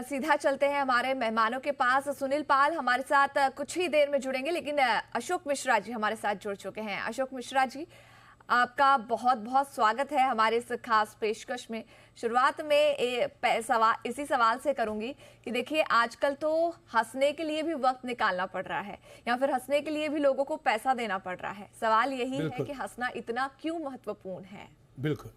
सीधा चलते हैं हमारे मेहमानों के पास। सुनील पाल हमारे साथ कुछ ही देर में जुड़ेंगे, लेकिन अशोक मिश्रा जी हमारे साथ जुड़ चुके हैं। अशोक मिश्रा जी, आपका बहुत बहुत स्वागत है हमारे इस खास पेशकश में। शुरुआत में इसी सवाल से करूंगी कि देखिए, आजकल तो हंसने के लिए भी वक्त निकालना पड़ रहा है या फिर हंसने के लिए भी लोगों को पैसा देना पड़ रहा है। सवाल यही है कि हंसना इतना क्यों महत्वपूर्ण है? बिल्कुल,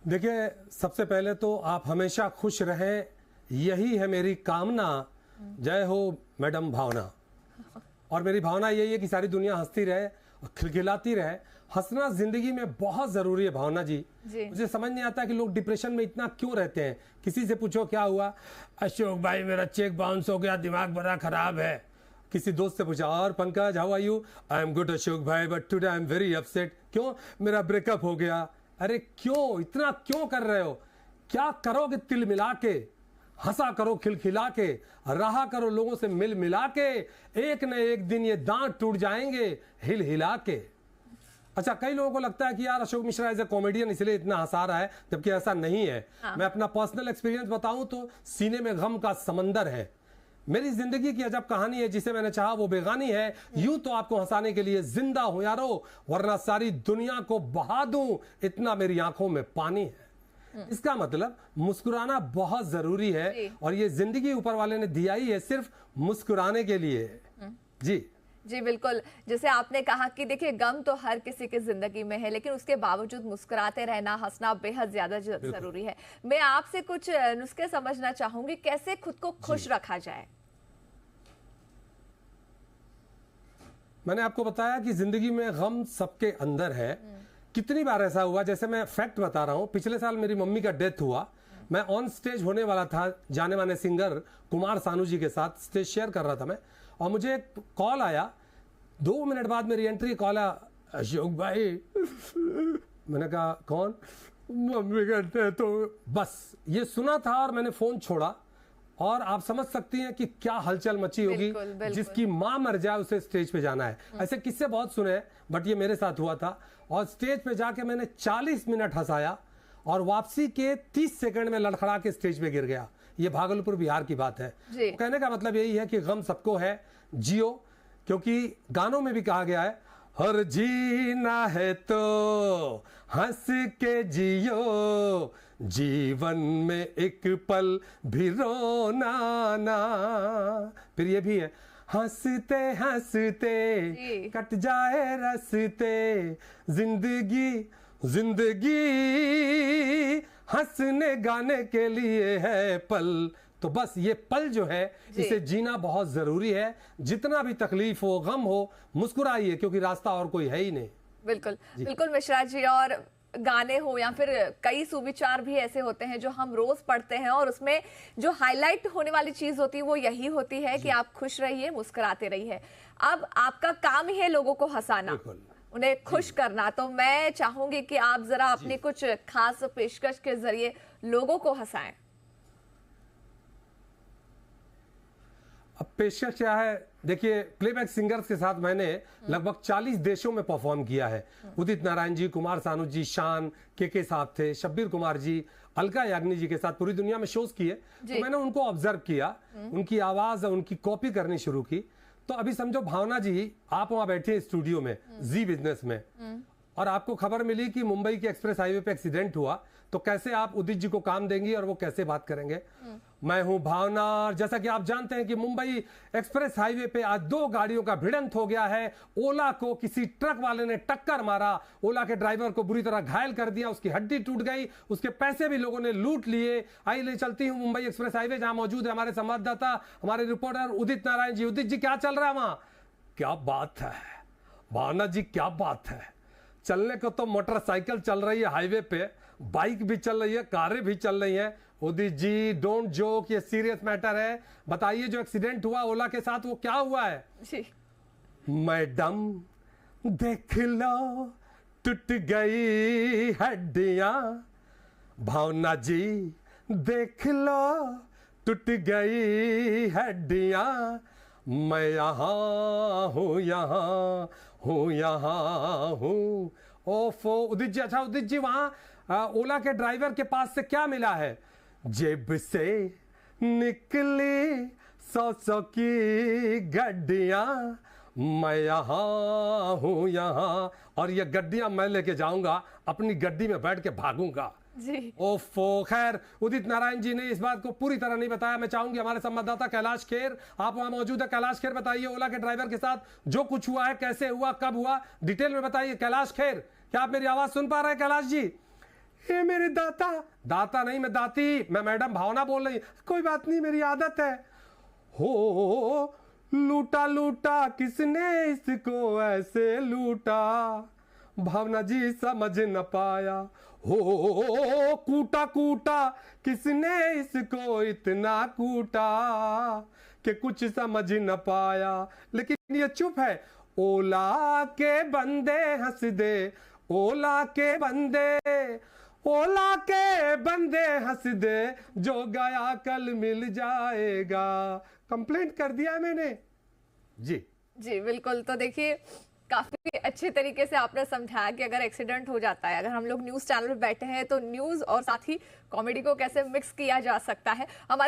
देखिए, सबसे पहले तो आप हमेशा खुश रहें, यही है मेरी कामना। जय हो मैडम भावना। और मेरी भावना यही है कि सारी दुनिया हंसती रहे और खिलखिलाती रहे। हंसना जिंदगी में बहुत जरूरी है भावना जी। मुझे समझ नहीं आता कि लोग डिप्रेशन में इतना क्यों रहते हैं। किसी से पूछो क्या हुआ, अशोक भाई मेरा चेक बाउंस हो गया, दिमाग बड़ा खराब है। किसी दोस्त से पूछा, और Pankaj how are you? I am good Ashok भाई, but today I am very upset. क्यों? मेरा ब्रेकअप हो गया। अरे क्यों, इतना क्यों कर रहे हो? क्या करोगे? तिल मिला के हंसा करो, खिलखिला के रहा करो, लोगों से मिल मिला के। एक न एक दिन ये दांत टूट जाएंगे हिल हिला के। अच्छा, कई लोगों को लगता है कि यार Ashok Mishra as a comedian इसलिए इतना हंसा रहा है, जबकि ऐसा नहीं है। मैं अपना पर्सनल एक्सपीरियंस बताऊं तो सीने में गम का समंदर है। मेरी जिंदगी की अजब कहानी है, जिसे मैंने चाहा वो बेगानी है। यूं तो आपको हंसाने के लिए जिंदा हूं यारो, वरना सारी दुनिया को बहा दूं, इतना मेरी आंखों में पानी है। इसका मतलब मुस्कुराना बहुत जरूरी है, और ये जिंदगी ऊपर वाले ने दिया ही है सिर्फ मुस्कुराने के लिए। जी बिल्कुल। जैसे आपने कहा कि देखिए, गम तो हर किसी की जिंदगी में है, लेकिन उसके बावजूद मुस्कुराते रहना, हंसना बेहद ज्यादा जरूरी है। मैं आपसे कुछ नुस्खे समझना चाहूंगी, कैसे खुद को खुश रखा जाए। मैंने आपको बताया कि जिंदगी में गम सबके अंदर है। कितनी बार ऐसा हुआ, जैसे मैं फैक्ट बता रहा हूं, पिछले साल मेरी मम्मी का डेथ हुआ। मैं ऑन स्टेज होने वाला था, जाने माने सिंगर कुमार सानू जी के साथ स्टेज शेयर कर रहा था मैं, और मुझे एक कॉल आया। 2 मिनट बाद मेरी एंट्री, कॉल आया, अशोक भाई। मैंने कहा कौन? मम्मी का डेथ। तो बस ये सुना था और मैंने फोन छोड़ा। और आप समझ सकती हैं कि क्या हलचल मची होगी। जिसकी मां मर जाए उसे स्टेज पे जाना है। ऐसे किस्से बहुत सुने हैं, बट ये मेरे साथ हुआ था। और स्टेज पे जाके मैंने 40 मिनट हंसाया, और वापसी के 30 सेकंड में लड़खड़ा के स्टेज पे गिर गया। ये भागलपुर बिहार की बात है। कहने का मतलब यही है कि गम सबको है, जियो। क्योंकि गानों में भी कहा गया है, हर जीना है तो हंस के जियो, जीवन में एक पल भी रोना ना। फिर ये भी है, हंसते हंसते कट जाए रस्ते, जिंदगी जिंदगी हंसने गाने के लिए है पल। तो बस ये पल जो है, इसे जीना बहुत जरूरी है। जितना भी तकलीफ हो, गम हो, मुस्कुराइए, क्योंकि रास्ता और कोई है ही नहीं। बिल्कुल बिल्कुल मिश्रा जी। और गाने हो या फिर कई सुविचार भी ऐसे होते हैं जो हम रोज पढ़ते हैं, और उसमें जो हाईलाइट होने वाली चीज होती है वो यही होती है कि आप खुश रहिए, मुस्कुराते रहिए। अब आपका काम ही है लोगों को हंसाना, उन्हें खुश करना। तो मैं चाहूंगी कि आप जरा अपनी कुछ खास पेशकश के जरिए लोगों को हंसाएं। अब पेशकश क्या है? देखिए, प्लेबैक सिंगर्स के साथ मैंने लगभग 40 देशों में परफॉर्म किया है। उदित नारायण जी, कुमार सानू जी, शान के साथ थे, शब्बीर कुमार जी, अलका याग्निक जी के साथ पूरी दुनिया में शोज किए। तो मैंने उनको ऑब्जर्व किया, उनकी आवाज, उनकी कॉपी करनी शुरू की। तो अभी समझो भावना जी, आप वहां बैठे स्टूडियो में जी बिजनेस में, और आपको खबर मिली कि मुंबई के एक्सप्रेस हाईवे पे एक्सीडेंट हुआ, तो कैसे आप उदित जी को काम देंगी और वो कैसे बात करेंगे? मैं हूं भावना। जैसा कि आप जानते हैं कि मुंबई एक्सप्रेस हाईवे पे आज 2 गाड़ियों का भिड़ंत हो गया है। ओला को किसी ट्रक वाले ने टक्कर मारा, ओला के ड्राइवर को बुरी तरह घायल कर दिया, उसकी हड्डी टूट गई, उसके पैसे भी लोगों ने लूट लिए। आई ले चलती हूं मुंबई एक्सप्रेस हाईवे, जहां मौजूद है हमारे संवाददाता, हमारे रिपोर्टर उदित नारायण जी। उदित जी, क्या चल रहा है वहां? क्या बात है भावना जी, क्या बात है। चलने को तो मोटरसाइकिल चल रही है हाईवे पे, बाइक भी चल रही है, कारें भी चल रही हैं। उदित जी, डोंट जोक, ये सीरियस मैटर है। बताइए, जो एक्सीडेंट हुआ ओला के साथ, वो क्या हुआ है? मैडम देख लो, टूट गई हड्डियां। भावना जी देख लो, टूट गई हड्डियां। मैं यहाँ हूँ, यहाँ हूँ, यहाँ हूँ। ओफो उदित जी, अच्छा उदित जी, वहां ओला के ड्राइवर के पास से क्या मिला है? जेब से निकली 100 की गड्डियां, मैं यहां हूं यहां, और ये गड्डियां मैं लेके जाऊंगा, अपनी गड्डी में बैठ के भागूंगा जी। ओफो। खैर, उदित नारायण जी ने इस बात को पूरी तरह नहीं बताया। मैं चाहूंगी हमारे संवाददाता कैलाश खेर, आप वहां मौजूद है। कैलाश खेर, बताइए ओला के ड्राइवर के साथ जो कुछ हुआ है, कैसे हुआ, कब हुआ, डिटेल में बताइए। कैलाश खेर, क्या आप मेरी आवाज सुन पा रहे हैं कैलाश जी? ये मेरे दाता, दाता नहीं, मैं दाती, मैं मैडम भावना बोल रही। कोई बात नहीं, मेरी आदत है। हो लूटा लूटा किसने इसको ऐसे लूटा, भावना जी समझ न पाया। हो कूटा कूटा किसने इसको इतना कूटा, कि कुछ समझ न पाया। लेकिन ये चुप है। ओला के बंदे हंस दे, ओला के बंदे, ओला के बंदे हंस दे, जो गया कल मिल जाएगा। कंप्लेंट कर दिया मैंने जी। जी बिल्कुल। तो देखिए, काफी अच्छे तरीके से आपने समझाया कि अगर एक्सीडेंट हो जाता है, अगर हम लोग न्यूज चैनल पे बैठे हैं, तो न्यूज और साथ ही कॉमेडी को कैसे मिक्स किया जा सकता है। हमारे